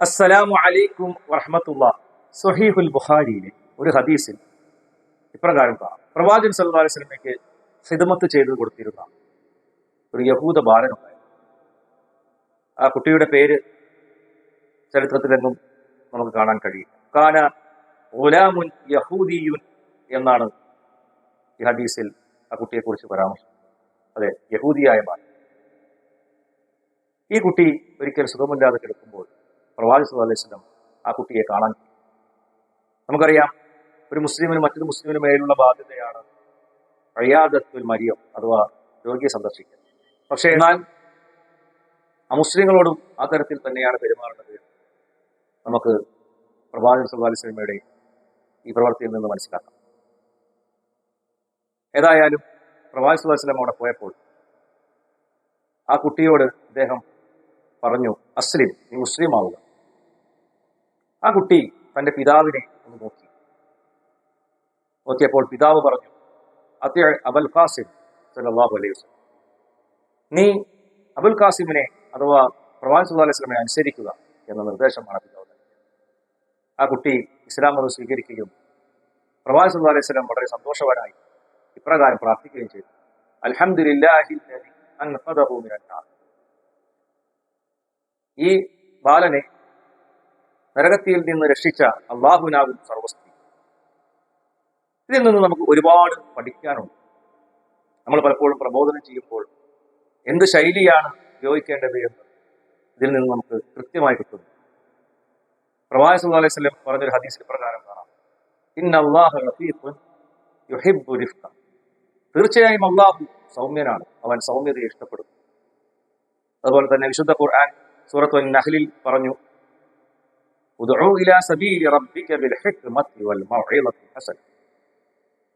അസ്സലാമു അലൈക്കും വറഹ്മത്തുള്ളാഹി. സ്വഹീഹുൽ ബുഖാരിയിലെ ഒരു ഹദീസിൽ ഇപ്രകാരം കാണാം. പ്രവാചകൻ സല്ലല്ലാഹു അലൈഹി വസല്ലമയ്ക്ക് ഖിദ്മത്ത് ചെയ്തു കൊടുത്തിരുന്ന ഒരു യഹൂദ ബാലനുണ്ടായിരുന്നു. ആ കുട്ടിയുടെ പേര് ചരിത്രത്തിലെങ്ങും നമുക്ക് കാണാൻ കഴിയും. കാന ഗുലാമുൻ യഹൂദിയുൻ എന്നാണ് ഈ ഹദീസിൽ ആ കുട്ടിയെക്കുറിച്ച് പരാമർശിക്കുന്നത്. അതെ, യഹൂദിയായ ബാലൻ. ഈ കുട്ടി ഒരിക്കൽ സുഖമില്ലാതെ കിടക്കുമ്പോൾ പ്രവാചകൻ സല്ലല്ലാഹു അലൈഹി വസല്ലം ആ കുട്ടിയെ കാണാൻ പോയി. നമുക്കറിയാം, ഒരു മുസ്ലിമിന് മറ്റൊരു മുസ്ലിമിന് മേലുള്ള ബാധ്യതയാണ് ഇയാദത്തുൽ മരിയം, അഥവാ രോഗിയെ സന്ദർശിക്കുക. പക്ഷേ എന്നാൽ അമുസ്ലിങ്ങളോടും ആ തരത്തിൽ തന്നെയാണ് പെരുമാറേണ്ടത്. നമുക്ക് പ്രവാചകൻ സല്ലല്ലാഹു അലൈഹി വസല്ലമയുടെ ഈ പ്രവൃത്തിയിൽ നിന്ന് മനസ്സിലാക്കാം. ഏതായാലും പ്രവാചകൻ സല്ലല്ലാഹു അലൈഹി വസല്ലം അവിടെ പോയപ്പോൾ ആ കുട്ടിയോട് അദ്ദേഹം പറഞ്ഞു, അസ്ലിം, നീ മുസ്ലിം ആവുക. ആ കുട്ടി തന്റെ പിതാവിനെ ഒന്ന് നോക്കിയപ്പോൾ പിതാവ് പറഞ്ഞു, അത്യ അബുൽ ഖാസിം സല്ലല്ലാഹു അലൈഹി വസല്ലം, നീ അബുൽ ഖാസിമിനെ അഥവാ പ്രവാചകൻ സല്ലല്ലാഹു അലൈഹി വസല്ലമയെ അനുസരിക്കുക എന്ന നിർദ്ദേശമാണ് പിതാവ് നൽകിയത്. ആ കുട്ടി ഇസ്ലാം മതം സ്വീകരിക്കുകയും പ്രവാചകൻ സല്ലല്ലാഹു അലൈഹി വസല്ലം വളരെ സന്തോഷവാനായി ഇപ്രകാരം പ്രാർത്ഥിക്കുകയും ചെയ്തു, അൽഹംദുലില്ലാഹി അല്ലദീ അൻഖദഹു മിനൻ നാർ. ഈ ബാലനെ നരകത്തിൽ നിന്ന് രക്ഷിച്ച അള്ളാഹുവിനാകും സർവസ്തുതി. ഇതിൽ നിന്ന് നമുക്ക് ഒരുപാട് പഠിക്കാനുണ്ട്. നമ്മൾ പലപ്പോഴും പ്രബോധനം ചെയ്യുമ്പോൾ എന്ത് ശൈലിയാണ് ഉപയോഗിക്കേണ്ടത് എന്ന് ഇതിൽ നിന്ന് നമുക്ക് കൃത്യമായി കിട്ടുന്നു. പ്രവാചകൻ സല്ലല്ലാഹു അലൈഹി വസല്ലം പറഞ്ഞൊരു ഹദീസിൽ പ്രകാരം കാണാം, ഇന്നല്ലാഹ റഫീഖുൻ യുഹിബ്ബു റിഫ്ഖ. തീർച്ചയായും അള്ളാഹു സൗമ്യനാണ്, അവൻ സൗമ്യതയെ ഇഷ്ടപ്പെടുന്നു. അതുപോലെ തന്നെ വിശുദ്ധ ഖുർആൻ സൂറത്തുൻ നഹ്ലിൽ പറഞ്ഞു, ഉദ്ഉ ഇലാ സബീലി റബ്ബിക ബിൽ ഹിക്മത്തി വൽ മൗഇളത്തിൽ ഹസന.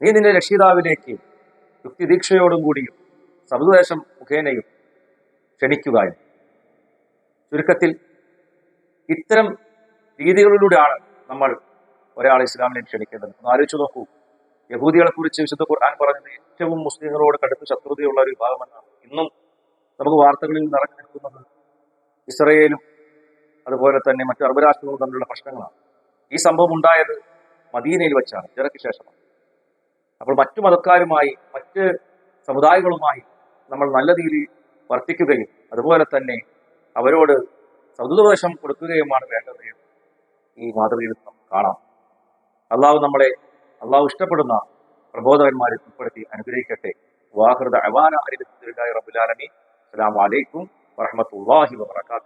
നീ നിന്റെ രക്ഷിതാവിലേക്ക് യുക്തിദീക്ഷയോടും കൂടിയും സതുപദേശം മുഖേനയും ക്ഷണിക്കുക. ചുരുക്കത്തിൽ ഇത്തരം രീതികളിലൂടെയാണ് നമ്മൾ ഒരാളെ ഇസ്ലാമിലേക്ക് ക്ഷണിക്കേണ്ടത്. ഒന്ന് ആലോചിച്ചു നോക്കൂ, യഹൂദികളെ കുറിച്ച് വിശുദ്ധ ഖുർആൻ പറഞ്ഞത് ഏറ്റവും മുസ്ലിങ്ങളോട് കടുത്ത ശത്രുതയുള്ള ഒരു വിഭാഗമെന്നാണ്. ഇന്നും നമുക്ക് വാർത്തകളിൽ നിറഞ്ഞു നിൽക്കുന്നത് ഇസ്രയേലും അതുപോലെ തന്നെ മറ്റു അറബ് രാഷ്ട്രങ്ങളും തമ്മിലുള്ള പ്രശ്നങ്ങളാണ്. ഈ സംഭവം ഉണ്ടായത് മദീനയിൽ വെച്ചാണ്, ഹിജ്റയ്ക്ക് ശേഷമാണ്. അപ്പോൾ മറ്റു മതക്കാരുമായി മറ്റ് സമുദായങ്ങളുമായി നമ്മൾ നല്ല രീതിയിൽ വർത്തിക്കുകയും അതുപോലെ തന്നെ അവരോട് സതുപദേശം കൊടുക്കുകയുമാണ് വേണ്ടത് എന്ന് ഈ മാതൃകയിൽ കാണാം. അള്ളാഹു ഇഷ്ടപ്പെടുന്ന പ്രബോധകന്മാരെ ഉൾപ്പെടുത്തി അനുഗ്രഹിക്കട്ടെ. വാഹിർ ദഅവാന അൽഹംദുലില്ലാഹി റബ്ബിൽ ആലമീൻ. അസ്സലാമു അലൈക്കും വറഹ്മത്തുള്ളാഹി വബറകാതുഹു.